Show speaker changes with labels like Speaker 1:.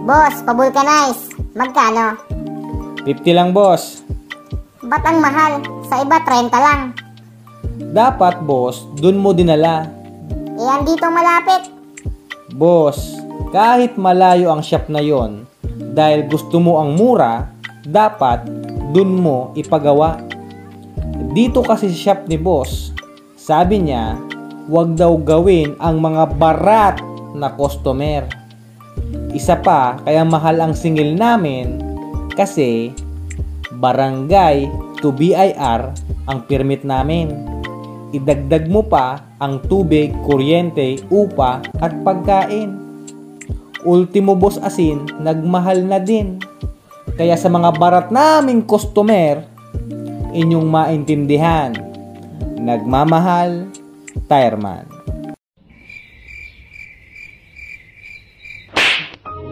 Speaker 1: Boss, pa-vulcanize. Magkano?
Speaker 2: 50 lang, boss.
Speaker 1: Ba't ang mahal? Sa iba, 30 lang.
Speaker 2: Dapat, boss, dun mo dinala.
Speaker 1: Andito malapit.
Speaker 2: Boss, kahit malayo ang shop na yon, dahil gusto mo ang mura, dapat dun mo ipagawa. Dito kasi sa shop ni boss, sabi niya, wag daw gawin ang mga barat na customer. Isa pa, kaya mahal ang singil namin kasi barangay to BIR ang permit namin. Idagdag mo pa ang tubig, kuryente, upa at pagkain. Ultimo, boss asin, nagmahal na din. Kaya sa mga barat naming customer, inyong maintindihan, nagmamahal, Tireman.